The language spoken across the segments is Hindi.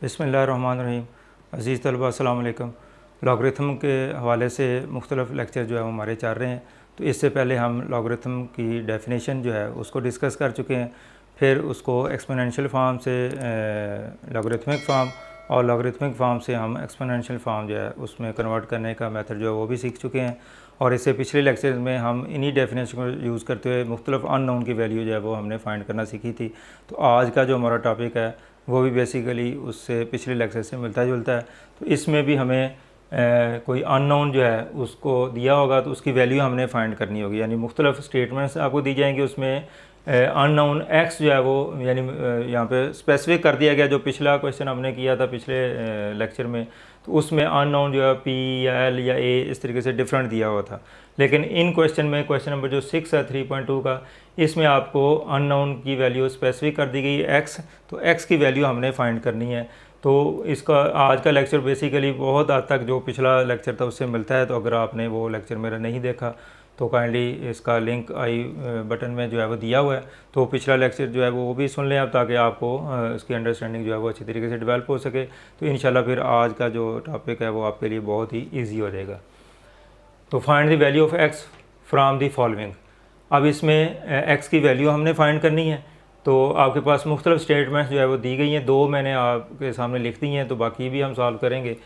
बिस्मिल्लाहिर्रहमानिर्रहीम। अज़ीज़ तलबा अस्सलाम वालेकुम। लॉगरिथम के हवाले से मुख्तलिफ़ लेक्चर जो है वो हमारे चल रहे हैं। तो इससे पहले हम लॉगरिथम की डेफिनेशन जो है उसको डिस्कस कर चुके हैं, फिर उसको एक्सपोनेंशियल फार्म से लॉगरिथमिक फार्म और लॉगरिथमिक फार्म से हम एक्सपोनेंशियल फार्म जो है उसमें कन्वर्ट करने का मेथड जो है वो भी सीख चुके हैं। और इससे पिछले लेक्चर में हम इन्हीं डेफिनेशन को यूज़ करते हुए मुख्तलिफ़ अननोन की वैल्यू जो है वो हमने फाइंड करना सीखी थी। तो आज का जो हमारा टॉपिक है वो भी बेसिकली उससे पिछले लेक्चर से मिलता जुलता है। तो इसमें भी हमें कोई अननोन जो है उसको दिया होगा तो उसकी वैल्यू हमने फाइंड करनी होगी, यानी मुख्तलिफ़ स्टेटमेंट्स आपको दी जाएंगी। उसमें अननोन एक्स जो है वो यानी यहाँ पे स्पेसिफिक कर दिया गया। जो पिछला क्वेश्चन हमने किया था पिछले लेक्चर में, तो उसमें अननोन जो है पी या एल या ए इस तरीके से डिफरेंट दिया हुआ था। लेकिन इन क्वेश्चन में क्वेश्चन नंबर जो 6 है 3.2 का, इसमें आपको अननोन की वैल्यू स्पेसिफिक कर दी गई एक्स। तो एक्स की वैल्यू हमने फाइंड करनी है। तो इसका आज का लेक्चर बेसिकली बहुत हद तक जो पिछला लेक्चर था उससे मिलता है। तो अगर आपने वो लेक्चर मेरा नहीं देखा तो काइंडली इसका लिंक आई बटन में जो है वो दिया हुआ है, तो पिछला लेक्चर जो है वो भी सुन लें आप, ताकि आपको इसकी अंडरस्टैंडिंग जो है वो अच्छी तरीके से डेवलप हो सके। तो इंशाल्लाह फिर आज का जो टॉपिक है वो आपके लिए बहुत ही ईजी हो जाएगा। तो find the value of x from the following. अब इसमें एक्स की वैल्यू हमने फाइंड करनी है। तो आपके पास मुख्तलिफ स्टेटमेंट्स जो है वो दी गई हैं, दो मैंने आपके सामने लिख दी हैं, तो बाकी भी हम सॉल्व करेंगे।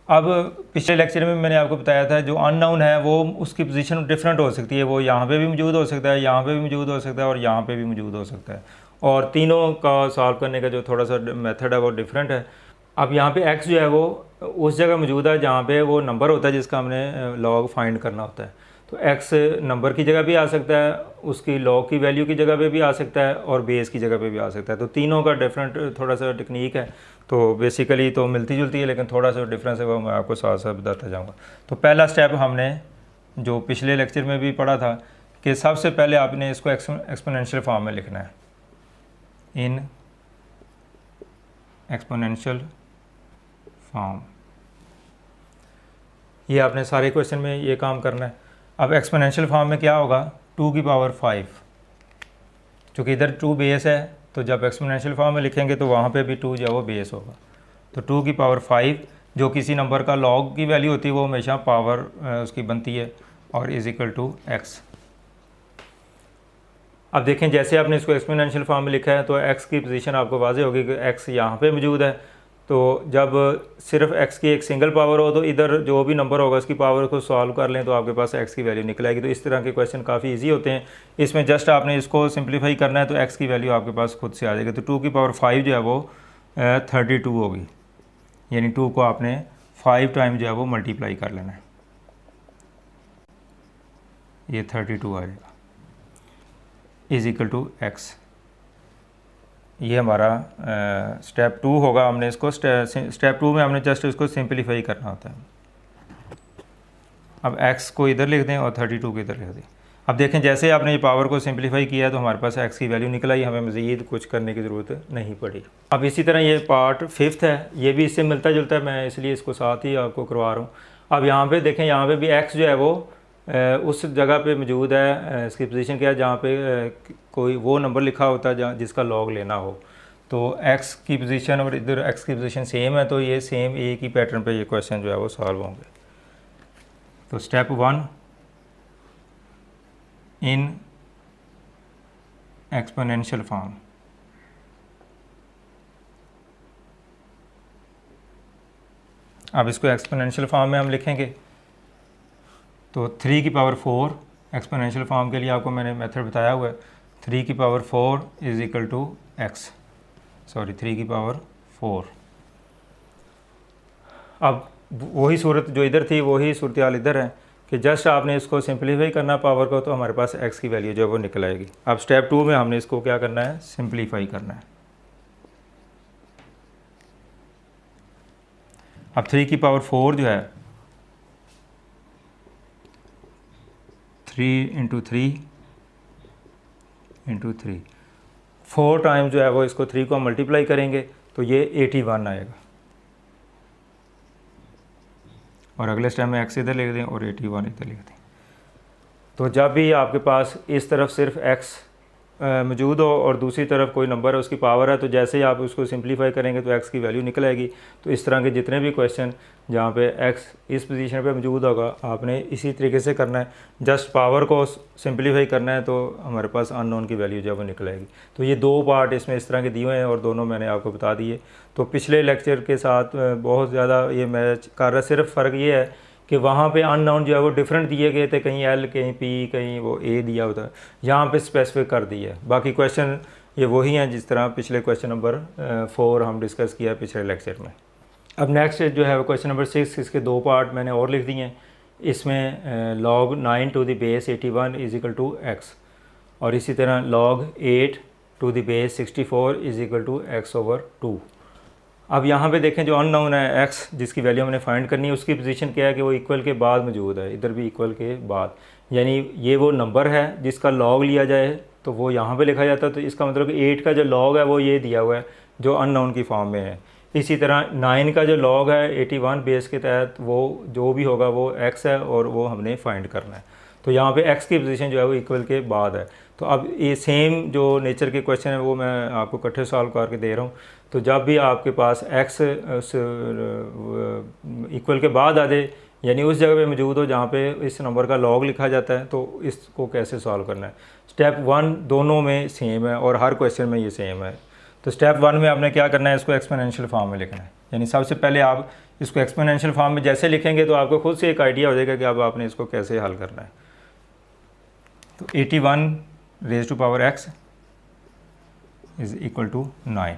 अब पिछले लेक्चर में मैंने आपको बताया था जो अननोन है वो उसकी पोजीशन डिफरेंट हो सकती है। वो यहाँ पे भी मौजूद हो सकता है, यहाँ पे भी मौजूद हो सकता है और यहाँ पे भी मौजूद हो सकता है। और तीनों का सॉल्व करने का जो थोड़ा सा मेथड है वो डिफरेंट है। अब यहाँ पे एक्स जो है वो उस जगह मौजूद है जहाँ पे वो नंबर होता है जिसका हमने लॉग फाइंड करना होता है। तो एक्स नंबर की जगह भी आ सकता है, उसकी लॉग की वैल्यू की जगह पे भी आ सकता है और बेस की जगह पे भी आ सकता है। तो तीनों का डिफरेंट थोड़ा सा टेक्निक है। तो बेसिकली तो मिलती जुलती है, लेकिन थोड़ा सा डिफरेंस है वो मैं आपको साथ साथ बताता जाऊँगा। तो पहला स्टेप हमने जो पिछले लेक्चर में भी पढ़ा था कि सबसे पहले आपने इसको एक्सपोनेंशियल फॉर्म में लिखना है, इन एक्सपोनेंशियल फॉर्म। ये आपने सारे क्वेश्चन में ये काम करना है। अब एक्सपोनेंशियल फॉर्म में क्या होगा, 2 की पावर 5, चूँकि इधर 2 बेस है, तो जब एक्सपोनेंशियल फॉर्म में लिखेंगे तो वहाँ पे भी 2 जो है वो बेस होगा। तो 2 की पावर 5 जो किसी नंबर का लॉग की वैल्यू होती है वो हमेशा पावर उसकी बनती है और इज इक्वल टू एक्स। अब देखें जैसे आपने इसको एक्सपोनेंशियल फॉर्म में लिखा है तो एक्स की पोजीशन आपको वाज़ेह होगी कि एक्स यहाँ पे मौजूद है। तो जब सिर्फ एक्स की एक सिंगल पावर हो तो इधर जो भी नंबर होगा उसकी पावर को सॉल्व कर लें तो आपके पास एक्स की वैल्यू निकल आएगी। तो इस तरह के क्वेश्चन काफ़ी इजी होते हैं। इसमें जस्ट आपने इसको सिंप्लीफाई करना है तो एक्स की वैल्यू आपके पास खुद से आ जाएगी। तो 2 की पावर 5 जो है वो 32 होगी, यानी 2 को आपने 5 टाइम जो है वो मल्टीप्लाई कर लेना है, ये 32 आ जाएगा इज इक्वल टू एक्स। ये हमारा स्टेप 2 होगा। हमने इसको स्टेप 2 में हमने जस्ट इसको सिंपलीफाई करना होता है। अब x को इधर लिख दें और 32 को इधर लिख दें। अब देखें जैसे आपने ये पावर को सिंपलीफाई किया तो हमारे पास x की वैल्यू निकल आई, हमें मज़ीद कुछ करने की ज़रूरत नहीं पड़ी। अब इसी तरह ये पार्ट 5th है, ये भी इससे मिलता जुलता है, मैं इसलिए इसको साथ ही आपको करवा रहा हूँ। अब यहाँ पर देखें, यहाँ पर भी x जो है वो उस जगह पे मौजूद है, इसकी पोजीशन क्या है जहाँ पे कोई वो नंबर लिखा होता है जहाँ जिसका लॉग लेना हो। तो x की पोजीशन और इधर x की पोजीशन सेम है, तो ये सेम एक ही पैटर्न पे ये क्वेश्चन जो है वो सॉल्व होंगे। तो स्टेप 1 इन एक्सपोनेंशियल फॉर्म। अब इसको एक्सपोनेंशियल फॉर्म में हम लिखेंगे तो 3 की पावर 4 एक्सपोनेंशियल फॉर्म के लिए आपको मैंने मेथड बताया हुआ है। 3 की power 4 is equal to X, sorry 3 की पावर 4। अब वही सूरत जो इधर थी वही सूरत हाल इधर है कि जस्ट आपने इसको सिंपलीफाई करना पावर को, तो हमारे पास एक्स की वैल्यू जो है वो निकल आएगी। अब स्टेप 2 में हमने इसको क्या करना है, सिंपलीफाई करना है। अब 3 की पावर 4 जो है 3 इंटू 3 इंटू 3, 4 टाइम जो है वो इसको 3 को मल्टीप्लाई करेंगे तो ये 81 आएगा। और अगले स्टेप में x इधर लिख दें और 81 इधर लिख दें। तो जब भी आपके पास इस तरफ सिर्फ x मौजूद हो और दूसरी तरफ कोई नंबर है उसकी पावर है, तो जैसे ही आप उसको सिंप्लीफाई करेंगे तो x की वैल्यू निकल आएगी। तो इस तरह के जितने भी क्वेश्चन जहाँ पे x इस पोजीशन पे मौजूद होगा आपने इसी तरीके से करना है, जस्ट पावर को सिंप्लीफाई करना है तो हमारे पास अननोन की वैल्यू जो है वो निकल आएगी। तो ये 2 पार्ट इसमें इस तरह के दिए हुए हैं और दोनों मैंने आपको बता दिए। तो पिछले लेक्चर के साथ बहुत ज़्यादा ये मैच कर रहा है, सिर्फ फ़र्क ये है कि वहाँ पे अननोन जो है वो डिफरेंट दिए गए थे, कहीं एल कहीं पी कहीं वो ए दिया होता है, यहाँ पे स्पेसिफिक कर दिया है। बाकी क्वेश्चन ये वही हैं जिस तरह पिछले क्वेश्चन नंबर 4 हम डिस्कस किया पिछले लेक्चर में। अब नेक्स्ट जो है वो क्वेश्चन नंबर 6, इसके 2 पार्ट मैंने और लिख दिए हैं। इसमें log 9 to the base 81 is equal to x, और इसी तरह log 8 to the base 64 is equal to x/2। अब यहाँ पे देखें जो अननोन है x जिसकी वैल्यू हमने फाइंड करनी है उसकी पोजीशन क्या है कि वो इक्वल के बाद मौजूद है, इधर भी इक्वल के बाद, यानी ये वो नंबर है जिसका लॉग लिया जाए तो वो यहाँ पे लिखा जाता है। तो इसका मतलब कि 8 का जो लॉग है वो ये दिया हुआ है जो अननोन की फॉर्म में है। इसी तरह 9 का जो लॉग है 81 बेस के तहत वो जो भी होगा वो x है और वो हमने फाइंड करना है। तो यहाँ पे x की पोजीशन जो है वो इक्वल के बाद है। तो अब ये सेम जो नेचर के क्वेश्चन है वो मैं आपको इकट्ठे सॉल्व करके दे रहा हूँ। तो जब भी आपके पास x इक्वल के बाद आ जाए, यानी उस जगह पे मौजूद हो जहाँ पे इस नंबर का लॉग लिखा जाता है, तो इसको कैसे सॉल्व करना है। स्टेप 1 दोनों में सेम है और हर क्वेश्चन में ये सेम है। तो स्टेप 1 में आपने क्या करना है, इसको एक्सपोनेंशियल फॉर्म में लिखना है। यानी सबसे पहले आप इसको एक्सपोनेंशियल फॉर्म में जैसे लिखेंगे तो आपको खुद से एक आइडिया हो जाएगा कि अब आपने इसको कैसे हल करना है। तो 81 raise to power x is equal to 9,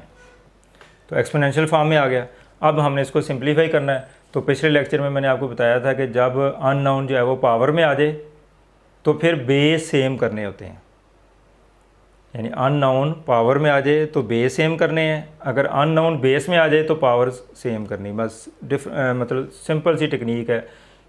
तो एक्सपोनेंशियल फॉर्म में आ गया। अब हमने इसको सिंप्लीफाई करना है। तो पिछले लेक्चर में मैंने आपको बताया था कि जब अननोन जो है वो पावर में आ जाए तो फिर बेस सेम करने होते हैं, यानी अननोन पावर में आ जाए तो बेस सेम करने हैं, अगर अननोन बेस में आ जाए तो पावर सेम करनी। बस मतलब सिंपल सी टेक्निक है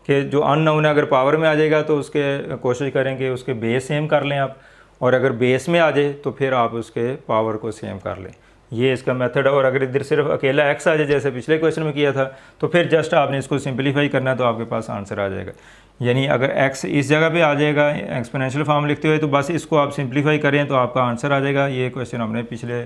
कि जो अननोन है अगर पावर में आ जाएगा तो उसके कोशिश करेंगे उसके बेस सेम कर लें आप, और अगर बेस में आ जाए तो फिर आप उसके पावर को सेम कर लें। ये इसका मेथड है। और अगर इधर सिर्फ अकेला x आ जाए जैसे पिछले क्वेश्चन में किया था तो फिर जस्ट आपने इसको सिंप्लीफाई करना है तो आपके पास आंसर आ जाएगा। यानी अगर x इस जगह पे आ जाएगा एक्सपोनेंशियल फॉर्म लिखते हुए तो बस इसको आप सिंप्लीफाई करें तो आपका आंसर आ जाएगा। ये क्वेश्चन हमने पिछले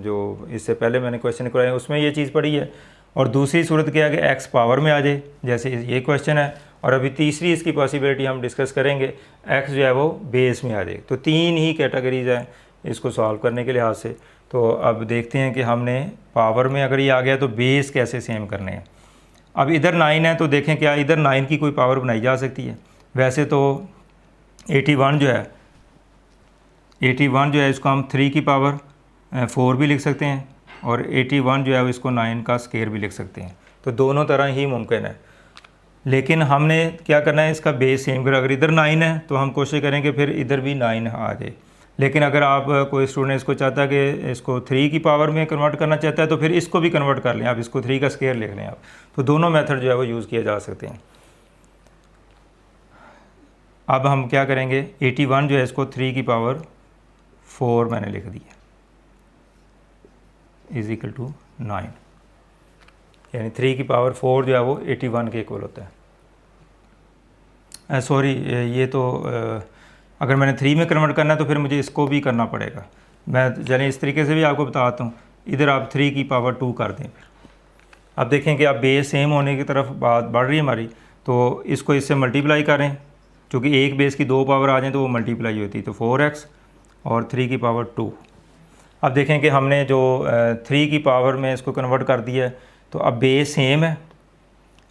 जो इससे पहले मैंने क्वेश्चन कराए उसमें ये चीज़ पढ़ी है। और दूसरी सूरत क्या है कि x पावर में आ जाए जैसे ये क्वेश्चन है, और अभी तीसरी इसकी पॉसिबिलिटी हम डिस्कस करेंगे x जो है वो बेस में आ जाए। तो 3 ही कैटेगरीज हैं इसको सॉल्व करने के लिहाज से। तो अब देखते हैं कि हमने पावर में अगर ये आ गया तो बेस कैसे सेम करने हैं। अब इधर 9 है तो देखें क्या इधर 9 की कोई पावर बनाई जा सकती है। वैसे तो 81 जो है इसको हम 3 की पावर 4 भी लिख सकते हैं, और 81 जो है इसको 9 का स्केयर भी लिख सकते हैं। तो दोनों तरह ही मुमकिन है, लेकिन हमने क्या करना है इसका बेस सेम करें। अगर इधर 9 है तो हम कोशिश करेंगे फिर इधर भी 9 आ जाए। लेकिन अगर आप कोई स्टूडेंट इसको चाहता है कि इसको 3 की पावर में कन्वर्ट करना चाहता है तो फिर इसको भी कन्वर्ट कर लें, आप इसको 3 का स्केयर लिख लें आप। तो दोनों मेथड जो है वो यूज़ किए जा सकते हैं। अब हम क्या करेंगे 81 जो है इसको 3 की पावर 4 मैंने लिख दिया इज इक्वल टू 9, यानी 3 की पावर 4 जो है वो 81 के इक्वल होता है। सॉरी ये तो अगर मैंने 3 में कन्वर्ट करना है तो फिर मुझे इसको भी करना पड़ेगा। मैं चलें इस तरीके से भी आपको बताता हूँ। इधर आप 3 की पावर 2 कर दें। फिर आप देखें कि आप बेस सेम होने की तरफ बात बढ़ रही है हमारी, तो इसको इससे मल्टीप्लाई करें, क्योंकि एक बेस की 2 पावर आ जाए तो वो मल्टीप्लाई होती है। तो 4x और 3 की पावर 2। अब देखें कि हमने जो 3 की पावर में इसको कन्वर्ट कर दिया है, तो अब बेस सेम है।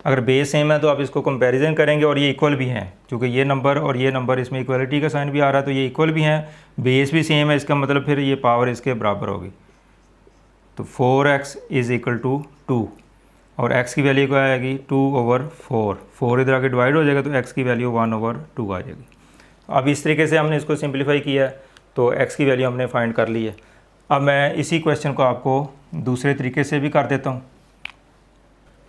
अगर बेस सेम है तो आप इसको कंपैरिजन करेंगे और ये इक्वल भी हैं, क्योंकि ये नंबर और ये नंबर इसमें इक्वलिटी का साइन भी आ रहा है, तो ये इक्वल भी हैं, बेस भी सेम है, इसका मतलब फिर ये पावर इसके बराबर होगी। तो 4x इज़ इक्वल टू 2, और x की वैल्यू क्या आएगी 2/4। 4 इधर आके डिवाइड हो जाएगा तो x की वैल्यू 1/2 आ जाएगी। अब इस तरीके से हमने इसको सिंप्लीफाई किया है तो x की वैल्यू हमने फाइंड कर ली है। अब मैं इसी क्वेश्चन को आपको दूसरे तरीके से भी कर देता हूँ।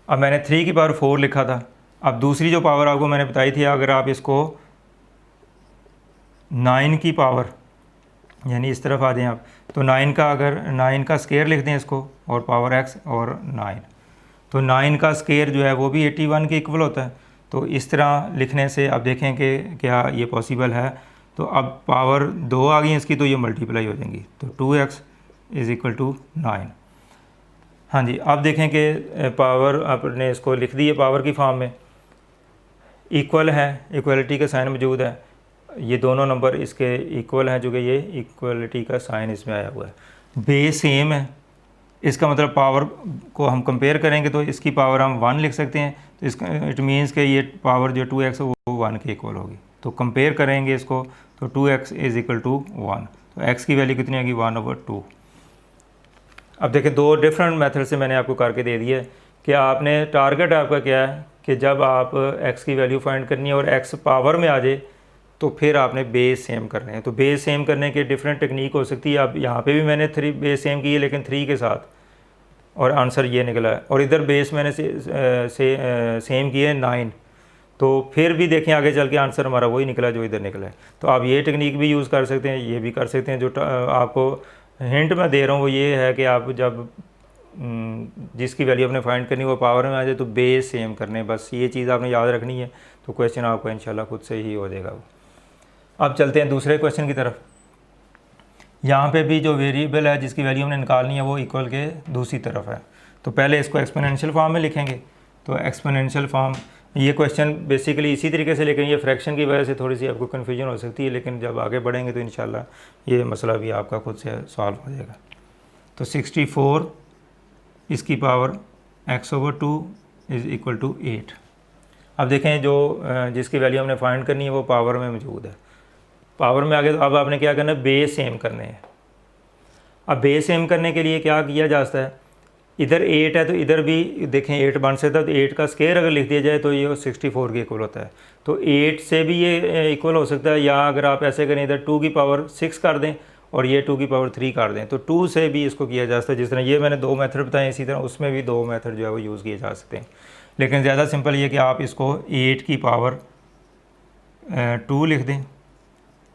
अब मैंने 3 की पावर 4 लिखा था। अब दूसरी जो पावर आपको मैंने बताई थी, अगर आप इसको 9 की पावर यानी इस तरफ आ जाएं आप, तो 9 का अगर 9 का स्केयर लिख दें इसको और पावर x और 9, तो 9 का स्केयर जो है वो भी 81 के इक्वल होता है। तो इस तरह लिखने से अब देखें कि क्या ये पॉसिबल है। तो अब पावर 2 आ गई है इसकी, तो ये मल्टीप्लाई हो जाएंगी, तो 2x इज़ इक्वल टू 9। हाँ जी, अब देखें कि पावर आपने इसको लिख दी है पावर की फॉर्म में, इक्वल है, इक्वलिटी का साइन मौजूद है, ये दोनों नंबर इसके इक्वल हैं, जो कि ये इक्वलिटी का साइन इसमें आया हुआ है, बेस सेम है, इसका मतलब पावर को हम कंपेयर करेंगे तो इसकी पावर हम 1 लिख सकते हैं, तो इसका इट मीन्स कि ये पावर जो 2x है वो 1 के इक्वल होगी। तो कंपेयर करेंगे इसको, तो 2x इज़ इक्वल टू 1, तो x की वैल्यू कितनी आएगी 1/2। अब देखिए दो डिफरेंट मेथड से मैंने आपको करके दे दिया है कि आपने टारगेट आपका क्या है कि जब आप x की वैल्यू फाइंड करनी है और x पावर में आ जाए तो फिर आपने बेस सेम करने हैं। तो बेस सेम करने के डिफरेंट टेक्निक हो सकती है। अब यहाँ पे भी मैंने 3 बेस सेम की है लेकिन 3 के साथ, और आंसर ये निकला है, और इधर बेस मैंने सेम किए 9, तो फिर भी देखें आगे चल के आंसर हमारा वही निकला जो इधर निकला है। तो आप ये टेक्निक भी यूज़ कर सकते हैं, ये भी कर सकते हैं। जो आपको हिंट मैं दे रहा हूँ वो ये है कि आप जब जिसकी वैल्यू आपने फाइंड करनी वो पावर में आ जाए तो बेस सेम करने, बस ये चीज़ आपने याद रखनी है, तो क्वेश्चन आपका इंशाल्लाह खुद से ही हो जाएगा वो। अब चलते हैं दूसरे क्वेश्चन की तरफ। यहाँ पे भी जो वेरिएबल है जिसकी वैल्यू हमने निकालनी है वो इक्वल के दूसरी तरफ है, तो पहले इसको एक्सपोनेंशियल फॉर्म में लिखेंगे। तो एक्सपोनेंशियल फॉर्म, ये क्वेश्चन बेसिकली इसी तरीके से, लेकिन ये फ्रैक्शन की वजह से थोड़ी सी आपको कन्फ्यूजन हो सकती है, लेकिन जब आगे बढ़ेंगे तो इंशाल्लाह ये मसला भी आपका खुद से सॉल्व हो जाएगा। तो 64 इसकी power x/2 is equal to 8। अब देखें जो जिसकी वैल्यू हमने फाइंड करनी है वो पावर में मौजूद है, पावर में आ गए, तो अब आपने क्या करना है, बेस सेम करने हैं। अब बेस सेम करने के लिए क्या किया जाता है, इधर 8 है तो इधर भी देखें 8 बन सकता है, तो 8 का स्क्वायर अगर लिख दिया जाए तो ये 64 के इक्वल होता है। तो 8 से भी ये इक्वल हो सकता है, या अगर आप ऐसे करें इधर 2 की पावर 6 कर दें और ये 2 की पावर 3 कर दें, तो 2 से भी इसको किया जा सकता है। जिस तरह ये मैंने 2 मेथड बताए, इसी तरह उसमें भी 2 मेथड जो है वो यूज़ किए जा सकते हैं, लेकिन ज़्यादा सिंपल ये कि आप इसको 8 की पावर 2 लिख दें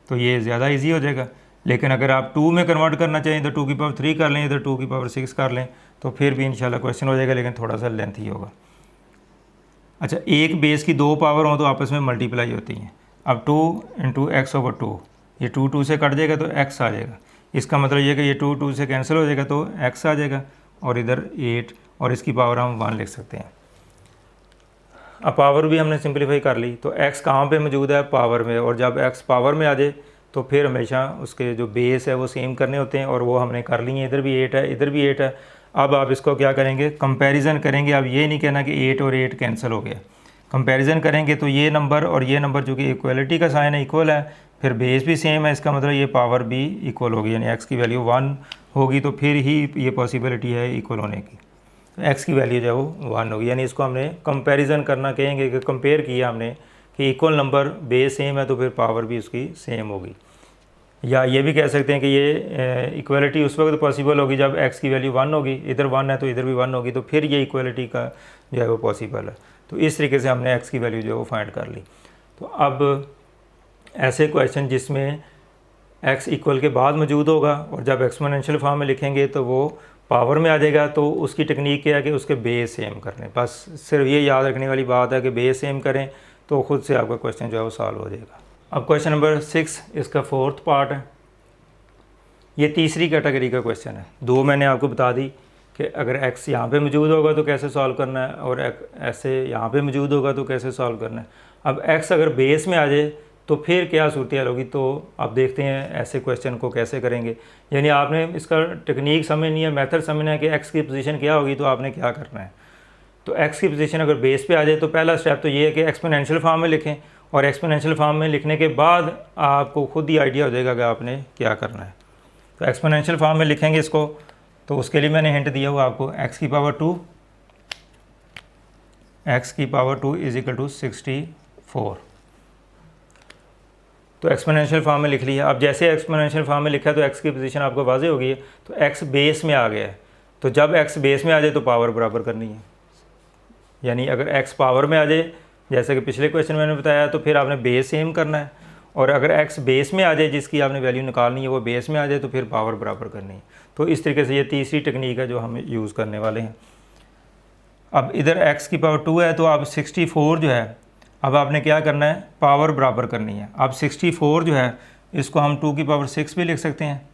तो ये ज़्यादा इजी हो जाएगा। लेकिन अगर आप 2 में कन्वर्ट करना चाहें तो 2 की पावर 3 कर लें, इधर 2 की पावर 6 कर लें, तो फिर भी इंशाल्लाह क्वेश्चन हो जाएगा, लेकिन थोड़ा सा लेंथी होगा। अच्छा, एक बेस की 2 पावर हो तो आपस में मल्टीप्लाई होती हैं। अब 2 × x/2, ये 2 से कट जाएगा तो x आ जाएगा, इसका मतलब ये कि ये 2 से कैंसिल हो जाएगा तो x आ जाएगा, और इधर 8 और इसकी पावर हम 1 लिख सकते हैं। अब पावर भी हमने सिंपलीफाई कर ली, तो x कहाँ पे मौजूद है, पावर में, और जब x पावर में आ जाए तो फिर हमेशा उसके जो बेस है वो सेम करने होते हैं, और वो हमने कर ली है। इधर भी 8 है, इधर भी 8 है। अब आप इसको क्या करेंगे, कंपैरिजन करेंगे। अब ये नहीं कहना कि 8 और 8 कैंसिल हो गया, कंपैरिजन करेंगे तो ये नंबर और ये नंबर जो कि इक्वलिटी का साइन है, इक्वल है, फिर बेस भी सेम है, इसका मतलब ये पावर भी इक्वल होगी, यानी x की वैल्यू 1 होगी, तो फिर ही ये पॉसिबिलिटी है इक्वल होने की। x की वैल्यू जो है वो 1 होगी, यानी इसको हमने कंपैरिजन करना कहेंगे कि कंपेयर किया हमने कि इक्वल नंबर बेस सेम है तो फिर पावर भी उसकी सेम होगी। या ये भी कह सकते हैं कि ये इक्वलिटी उस वक्त पॉसिबल होगी जब x की वैल्यू 1 होगी, इधर 1 है तो इधर भी 1 होगी, तो फिर ये इक्वलिटी का जो है वो पॉसिबल है। तो इस तरीके से हमने x की वैल्यू जो है वो फाइंड कर ली। तो अब ऐसे क्वेश्चन जिसमें x इक्वल के बाद मौजूद होगा और जब एक्सपोनेंशियल फॉर्म में लिखेंगे तो वो पावर में आ जाएगा, तो उसकी टेक्निक क्या है कि उसके बेस सेम करने, बस सिर्फ ये याद रखने वाली बात है कि बेस सेम करें तो ख़ुद से आपका क्वेश्चन जो है वो सॉल्व हो जाएगा। अब क्वेश्चन नंबर 6 इसका 4th पार्ट है, ये तीसरी कैटेगरी का क्वेश्चन है। 2 मैंने आपको बता दी कि अगर x यहाँ पे मौजूद होगा तो कैसे सॉल्व करना है, और ऐसे यहाँ पे मौजूद होगा तो कैसे सॉल्व करना है। अब x अगर बेस में आ जाए तो फिर क्या सूरत हाल होगी, तो आप देखते हैं ऐसे क्वेश्चन को कैसे करेंगे। यानी आपने इसका टेक्निक समझनी है, मेथड समझना है कि x की पोजीशन क्या होगी, तो आपने क्या करना है। तो x की पोजीशन अगर बेस पे आ जाए तो पहला स्टेप तो ये है कि एक्सपोनेंशियल फॉर्म में लिखें, और एक्सपोनेंशियल फॉर्म में लिखने के बाद आपको खुद ही आइडिया हो जाएगा कि आपने क्या करना है। तो एक्सपोनेंशियल फॉर्म में लिखेंगे इसको, तो उसके लिए मैंने हिंट दिया हुआ आपको, x की पावर 2 इज़ इक्वल टू 64। तो एक्सपोनेंशियल फॉर्म में लिख लिया। अब जैसे एक्सपोनेंशियल फॉर्म में लिखा तो x की पोजीशन आपको वाज़ेह हो गई है, तो x बेस में आ गया है, तो जब x बेस में आ जाए तो पावर बराबर करनी है। यानी अगर x पावर में आ जाए जैसे कि पिछले क्वेश्चन में मैंने बताया, तो फिर आपने बेस सेम करना है, और अगर x बेस में आ जाए जिसकी आपने वैल्यू निकालनी है वो बेस में आ जाए तो फिर पावर बराबर करनी है। तो इस तरीके से ये तीसरी टेक्निक है जो हम यूज़ करने वाले हैं। अब इधर x की पावर 2 है, तो आप 64 जो है अब आपने क्या करना है, पावर बराबर करनी है। अब 64 जो है इसको हम 2 की पावर 6 भी लिख सकते हैं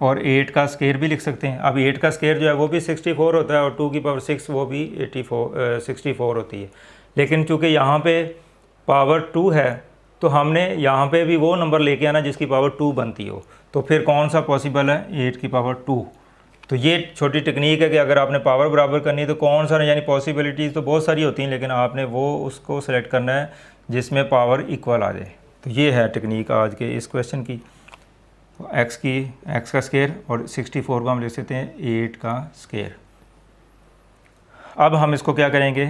और 8 का स्केयर भी लिख सकते हैं। अब 8 का स्केयर जो है वो भी 64 होता है और 2 की पावर 6 वो भी 64 होती है। लेकिन चूँकि यहाँ पे पावर 2 है तो हमने यहाँ पे भी वो नंबर लेके आना जिसकी पावर 2 बनती हो। तो फिर कौन सा पॉसिबल है, 8 की पावर 2। तो ये छोटी टेक्निक है कि अगर आपने पावर बराबर करनी है तो कौन सा, यानी पॉसिबिलिटीज़ तो बहुत सारी होती हैं लेकिन आपने वो उसको सेलेक्ट करना है जिसमें पावर इक्वल आ जाए। तो ये है टेक्निक आज के इस क्वेश्चन की। तो एक्स का स्केयर और 64 को हम लिख सकते हैं 8 का स्केयर। अब हम इसको क्या करेंगे,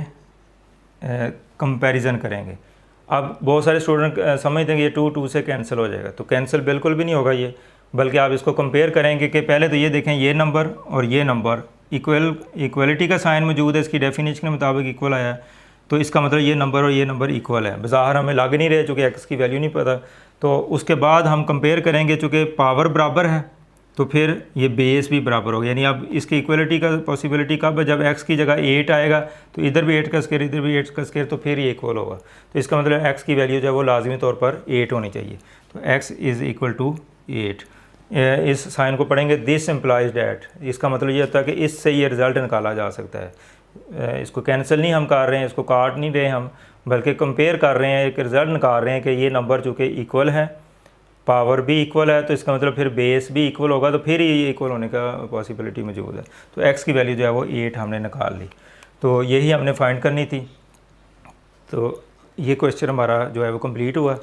कंपैरिजन करेंगे। अब बहुत सारे स्टूडेंट समझते हैं कि ये 2 से कैंसिल हो जाएगा, तो कैंसिल बिल्कुल भी नहीं होगा ये, बल्कि आप इसको कंपेयर करेंगे कि पहले तो ये देखें ये नंबर और ये नंबर इक्वलिटी का साइन मौजूद है, इसकी डेफिनेशन के मुताबिक इक्वल आया है, तो इसका मतलब ये नंबर और ये नंबर इक्वल है। बाहर हमें लग नहीं रहे चूँकि एक्स की वैल्यू नहीं पता। तो उसके बाद हम कंपेयर करेंगे, चूँकि पावर बराबर है तो फिर ये बेस भी बराबर होगा। यानी अब इसकी इक्वलिटी का पॉसिबिलिटी कब है, जब x की जगह 8 आएगा तो इधर भी 8 का स्केयर इधर भी 8 का स्केयर, तो फिर ये इक्वल होगा। तो इसका मतलब x की वैल्यू जो है वो लाजमी तौर पर 8 होनी चाहिए। तो x इज़ इक्वल टू 8। इस साइन को पढ़ेंगे, दिस इम्प्लाइज डैट, इसका मतलब ये होता है कि इससे ये रिज़ल्ट निकाला जा सकता है। इसको कैंसिल नहीं हम कर रहे हैं, इसको काट नहीं रहे हम, बल्कि कंपेयर कर रहे हैं, एक रिज़ल्ट निकाल रहे हैं कि ये नंबर चूँकि इक्वल है, पावर भी इक्वल है, तो इसका मतलब फिर बेस भी इक्वल होगा, तो फिर ये इक्वल होने का पॉसिबिलिटी मौजूद है। तो x की वैल्यू जो है वो 8 हमने निकाल ली। तो यही हमने फाइंड करनी थी। तो ये क्वेश्चन हमारा जो है वो कंप्लीट हुआ।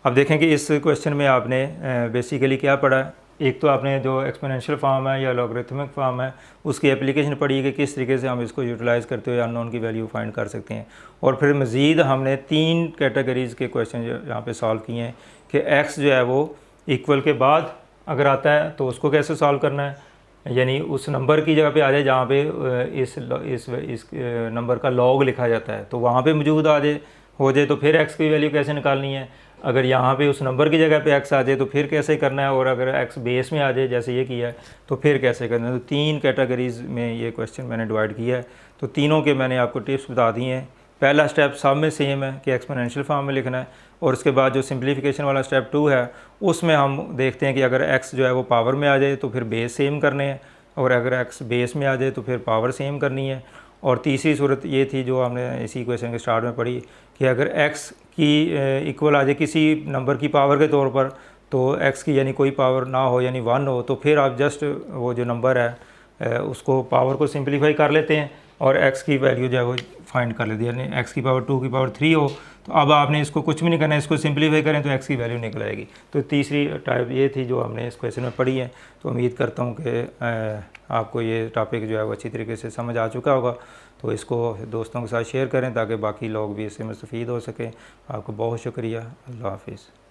अब देखें कि इस क्वेश्चन में आपने बेसिकली क्या पढ़ा। एक तो आपने जो एक्सपोनेंशियल फॉर्म है या लॉगरिथमिक फॉर्म है उसकी एप्लीकेशन पढ़ी है कि किस तरीके से हम इसको यूटिलाइज़ करते हुए अननोन की वैल्यू फाइंड कर सकते हैं। और फिर मज़ीद हमने 3 कैटेगरीज़ के क्वेश्चन यहाँ पे सॉल्व किए हैं कि x जो है वो इक्वल के बाद अगर आता है तो उसको कैसे सॉल्व करना है, यानी उस नंबर की जगह पे आ जाए जहाँ पे इस नंबर का लॉग लिखा जाता है, तो वहाँ पे मौजूद आ जाए हो जाए, तो फिर x की वैल्यू कैसे निकालनी है। अगर यहाँ पे उस नंबर की जगह पे x आ जाए तो फिर कैसे करना है, और अगर x बेस में आ जाए जैसे ये किया है तो फिर कैसे करना है। तो 3 कैटेगरीज़ में ये क्वेश्चन मैंने डिवाइड किया है। तो तीनों के मैंने आपको टिप्स बता दिए हैं। पहला स्टेप सब में सेम है कि एक्सपोनेंशियल फॉर्म में लिखना है, और उसके बाद जो सिंप्लीफिकेशन वाला स्टेप 2 है उसमें हम देखते हैं कि अगर x जो है वो पावर में आ जाए तो फिर बेस सेम करने हैं, और अगर x बेस में आ जाए तो फिर पावर सेम करनी है। और तीसरी सूरत ये थी जो हमने इसी क्वेश्चन के स्टार्ट में पढ़ी कि अगर x की इक्वल आ जाए किसी नंबर की पावर के तौर पर, तो x की यानी कोई पावर ना हो यानी 1 हो, तो फिर आप जस्ट वो जो नंबर है उसको पावर को सिंप्लीफाई कर लेते हैं और x की वैल्यू जो है वो फाइंड कर लेती है। यानी x की पावर 2 की पावर 3 हो तो अब आपने इसको कुछ भी नहीं करना है, इसको सिंप्लीफाई करें तो x की वैल्यू निकल आएगी। तो तीसरी टाइप ये थी जो हमने इस क्वेश्चन में पढ़ी है। तो उम्मीद करता हूँ कि आपको ये टॉपिक जो है वो अच्छी तरीके से समझ आ चुका होगा। तो इसको दोस्तों के साथ शेयर करें ताकि बाकी लोग भी इससे मुस्तफ़ीद हो सकें। आपको बहुत शुक्रिया। अल्लाह हाफ़िज़।